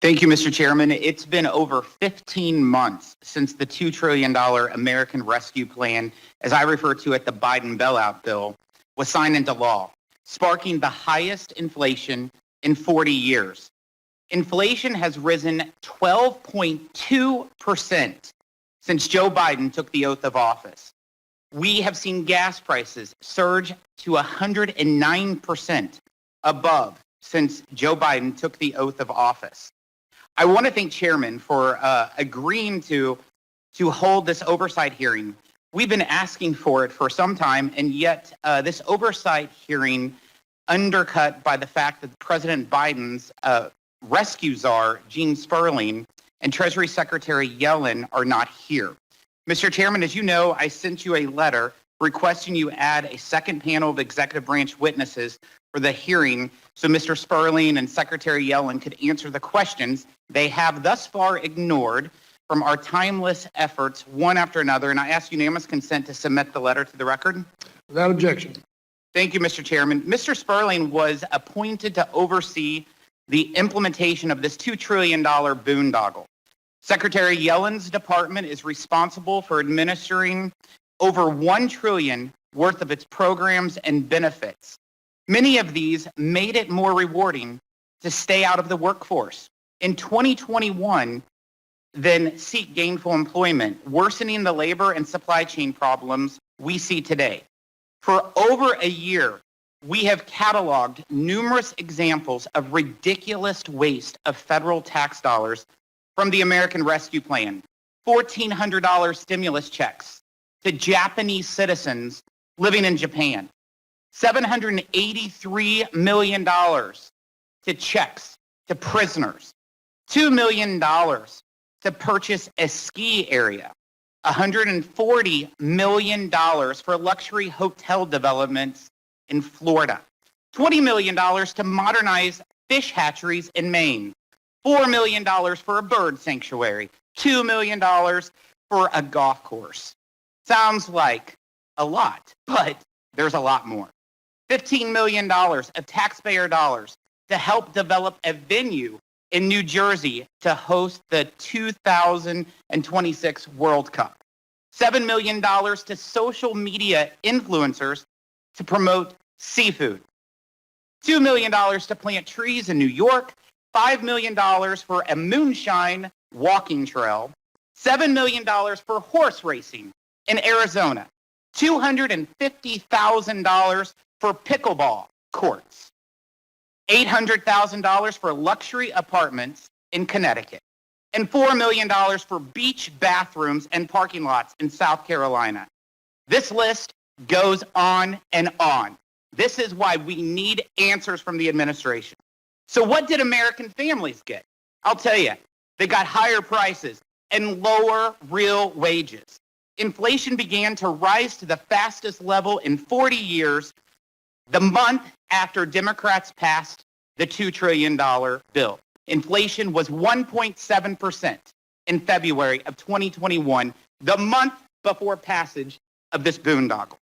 Thank you, Mr. Chairman. It's been over 15 months since the $2 trillion American Rescue Plan, as I refer to it, the Biden bailout bill, was signed into law, sparking the highest inflation in 40 years. Inflation has risen 12.2% since Joe Biden took the oath of office. We have seen gas prices surge to 109% above since Joe Biden took the oath of office. I want to thank Chairman for agreeing to hold this oversight hearing. We've been asking for it for some time, and yet this oversight hearing undercut by the fact that President Biden's rescue czar, Gene Sperling, and Treasury Secretary Yellen are not here. Mr. Chairman, as you know, I sent you a letter requesting you add a second panel of executive branch witnesses for the hearing so Mr. Sperling and Secretary Yellen could answer the questions they have thus far ignored from our timeless efforts one after another. And I ask unanimous consent to submit the letter to the record. Without objection. Thank you, Mr. Chairman. Mr. Sperling was appointed to oversee the implementation of this $2 trillion boondoggle. Secretary Yellen's department is responsible for administering over $1 trillion worth of its programs and benefits. Many of these made it more rewarding to stay out of the workforce. In 2021, then seek gainful employment, worsening the labor and supply chain problems we see today. For over a year, we have cataloged numerous examples of ridiculous waste of federal tax dollars from the American Rescue Plan, $1,400 stimulus checks to Japanese citizens living in Japan, $783 million to checks to prisoners, $2 million to purchase a ski area, $140 million for luxury hotel developments in Florida, $20 million to modernize fish hatcheries in Maine, $4 million for a bird sanctuary, $2 million for a golf course. Sounds like a lot, but there's a lot more. $15 million of taxpayer dollars to help develop a venue in New Jersey to host the 2026 World Cup. $7 million to social media influencers to promote seafood. $2 million to plant trees in New York. $5 million for a moonshine walking trail. $7 million for horse racing in Arizona. $250,000 for pickleball courts. $800,000 for luxury apartments in Connecticut. And $4 million for beach bathrooms and parking lots in South Carolina. This list goes on and on. This is why we need answers from the administration. So what did American families get? I'll tell you, they got higher prices and lower real wages. Inflation began to rise to the fastest level in 40 years the month after Democrats passed the $2 trillion bill. Inflation was 1.7% in February of 2021, the month before passage of this boondoggle.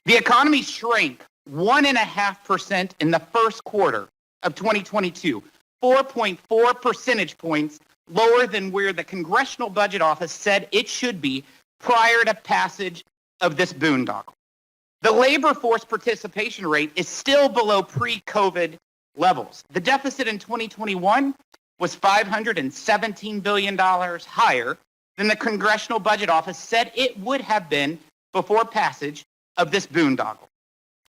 The economy shrank 1.5% in the first quarter of 2022, 4.4 percentage points lower than where the Congressional Budget Office said it should be prior to passage of this boondoggle. The labor force participation rate is still below pre-COVID levels. The deficit in 2021 was $517 billion higher than the Congressional Budget Office said it would have been before passage of this boondoggle.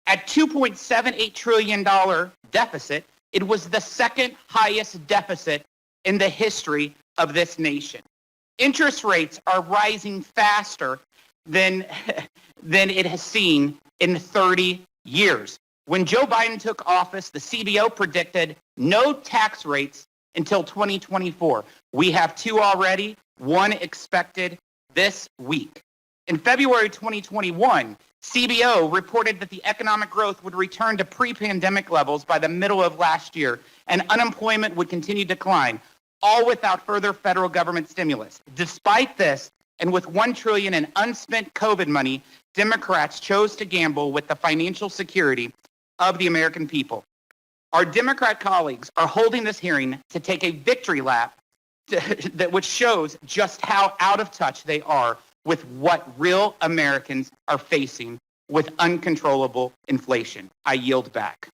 At $2.78 trillion deficit, it was the second highest deficit in the history of this nation. Interest rates are rising faster than it has seen in 30 years. When Joe Biden took office, the CBO predicted no tax rates until 2024. We have two already, one expected this week. In February 2021, CBO reported that the economic growth would return to pre-pandemic levels by the middle of last year, and unemployment would continue to decline, all without further federal government stimulus. Despite this, and with $1 trillion in unspent COVID money, Democrats chose to gamble with the financial security of the American people. Our Democrat colleagues are holding this hearing to take a victory lap which shows just how out of touch they are with what real Americans are facing with uncontrollable inflation. I yield back.